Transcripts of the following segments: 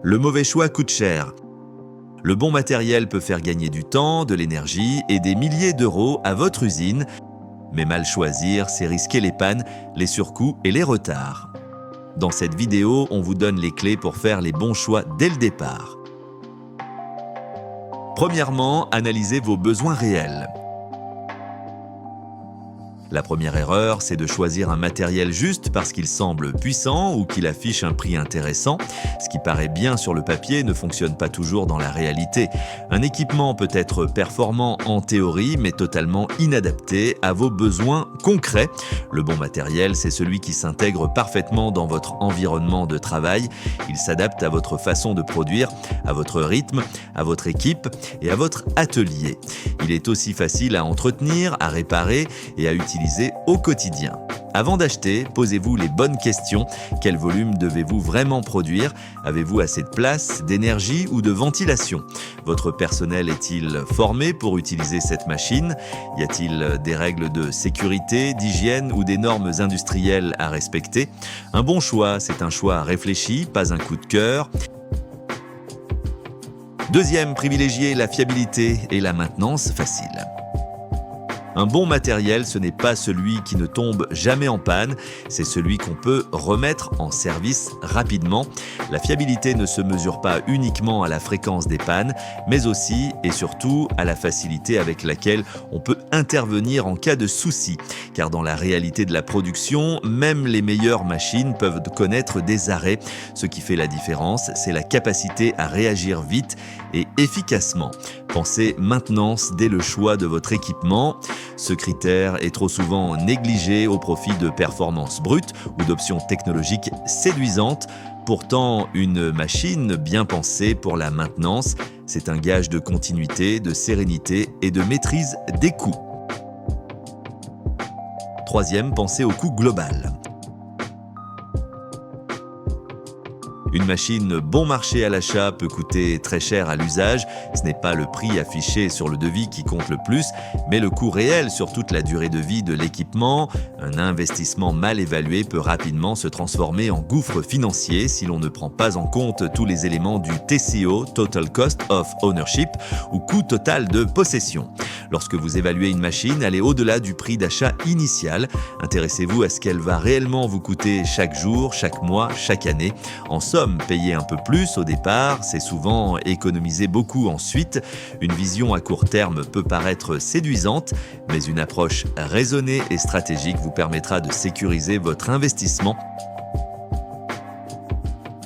Le mauvais choix coûte cher. Le bon matériel peut faire gagner du temps, de l'énergie et des milliers d'euros à votre usine, mais mal choisir, c'est risquer les pannes, les surcoûts et les retards. Dans cette vidéo, on vous donne les clés pour faire les bons choix dès le départ. Premièrement, analysez vos besoins réels. La première erreur, c'est de choisir un matériel juste parce qu'il semble puissant ou qu'il affiche un prix intéressant. Ce qui paraît bien sur le papier ne fonctionne pas toujours dans la réalité. Un équipement peut être performant en théorie, mais totalement inadapté à vos besoins concrets. Le bon matériel, c'est celui qui s'intègre parfaitement dans votre environnement de travail. Il s'adapte à votre façon de produire, à votre rythme, à votre équipe et à votre atelier. Il est aussi facile à entretenir, à réparer et à utiliser au quotidien. Avant d'acheter, posez-vous les bonnes questions. Quel volume devez-vous vraiment produire? Avez-vous assez de place, d'énergie ou de ventilation? Votre personnel est-il formé pour utiliser cette machine? Y a-t-il des règles de sécurité, d'hygiène ou des normes industrielles à respecter? Un bon choix, c'est un choix réfléchi, pas un coup de cœur. Deuxième, privilégiez la fiabilité et la maintenance facile. Un bon matériel, ce n'est pas celui qui ne tombe jamais en panne, c'est celui qu'on peut remettre en service rapidement. La fiabilité ne se mesure pas uniquement à la fréquence des pannes, mais aussi et surtout à la facilité avec laquelle on peut intervenir en cas de souci. Car dans la réalité de la production, même les meilleures machines peuvent connaître des arrêts. Ce qui fait la différence, c'est la capacité à réagir vite et efficacement. Pensez maintenance dès le choix de votre équipement. Ce critère est trop souvent négligé au profit de performances brutes ou d'options technologiques séduisantes. Pourtant, une machine bien pensée pour la maintenance, c'est un gage de continuité, de sérénité et de maîtrise des coûts. Troisième, pensez au coût global. Une machine bon marché à l'achat peut coûter très cher à l'usage. Ce n'est pas le prix affiché sur le devis qui compte le plus, mais le coût réel sur toute la durée de vie de l'équipement. Un investissement mal évalué peut rapidement se transformer en gouffre financier si l'on ne prend pas en compte tous les éléments du TCO, Total Cost of Ownership, ou coût total de possession. Lorsque vous évaluez une machine, allez au-delà du prix d'achat initial. Intéressez-vous à ce qu'elle va réellement vous coûter chaque jour, chaque mois, chaque année. En somme, payer un peu plus au départ, c'est souvent économiser beaucoup ensuite. Une vision à court terme peut paraître séduisante, mais une approche raisonnée et stratégique vous permettra de sécuriser votre investissement.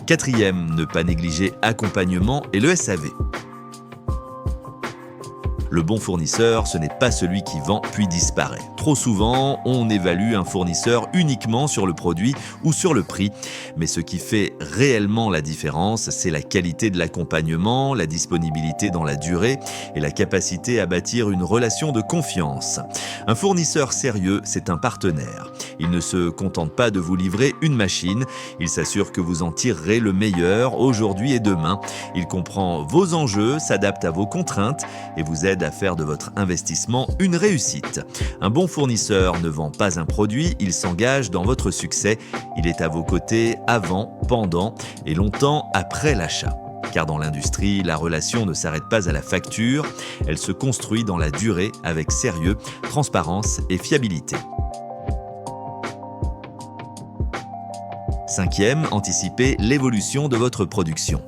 Quatrième, ne pas négliger accompagnement et le SAV. Le bon fournisseur, ce n'est pas celui qui vend puis disparaît. Trop souvent, on évalue un fournisseur uniquement sur le produit ou sur le prix. Mais ce qui fait réellement la différence, c'est la qualité de l'accompagnement, la disponibilité dans la durée et la capacité à bâtir une relation de confiance. Un fournisseur sérieux, c'est un partenaire. Il ne se contente pas de vous livrer une machine, il s'assure que vous en tirerez le meilleur aujourd'hui et demain. Il comprend vos enjeux, s'adapte à vos contraintes et vous aide à faire de votre investissement une réussite. Un bon fournisseur ne vend pas un produit, il s'engage dans votre succès. Il est à vos côtés avant, pendant et longtemps après l'achat. Car dans l'industrie, la relation ne s'arrête pas à la facture, elle se construit dans la durée avec sérieux, transparence et fiabilité. Cinquième, anticipez l'évolution de votre production.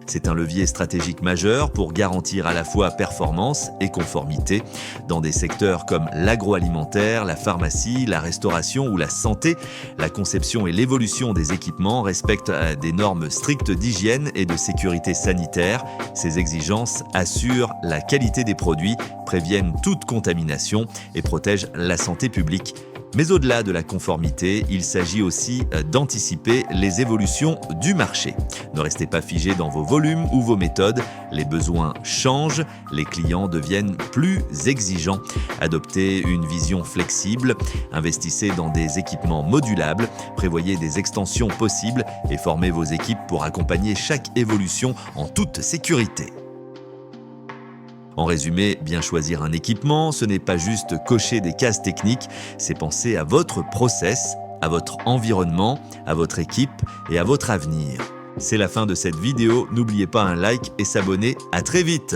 C'est un levier stratégique majeur pour garantir à la fois performance et conformité. Dans des secteurs comme l'agroalimentaire, la pharmacie, la restauration ou la santé, la conception et l'évolution des équipements respectent des normes strictes d'hygiène et de sécurité sanitaire. Ces exigences assurent la qualité des produits, préviennent toute contamination et protègent la santé publique. Mais au-delà de la conformité, il s'agit aussi d'anticiper les évolutions du marché. Ne restez pas figé dans vos volumes ou vos méthodes, les besoins changent, les clients deviennent plus exigeants. Adoptez une vision flexible, investissez dans des équipements modulables, prévoyez des extensions possibles et formez vos équipes pour accompagner chaque évolution en toute sécurité. En résumé, bien choisir un équipement, ce n'est pas juste cocher des cases techniques, c'est penser à votre process, à votre environnement, à votre équipe et à votre avenir. C'est la fin de cette vidéo, n'oubliez pas un like et s'abonner, à très vite!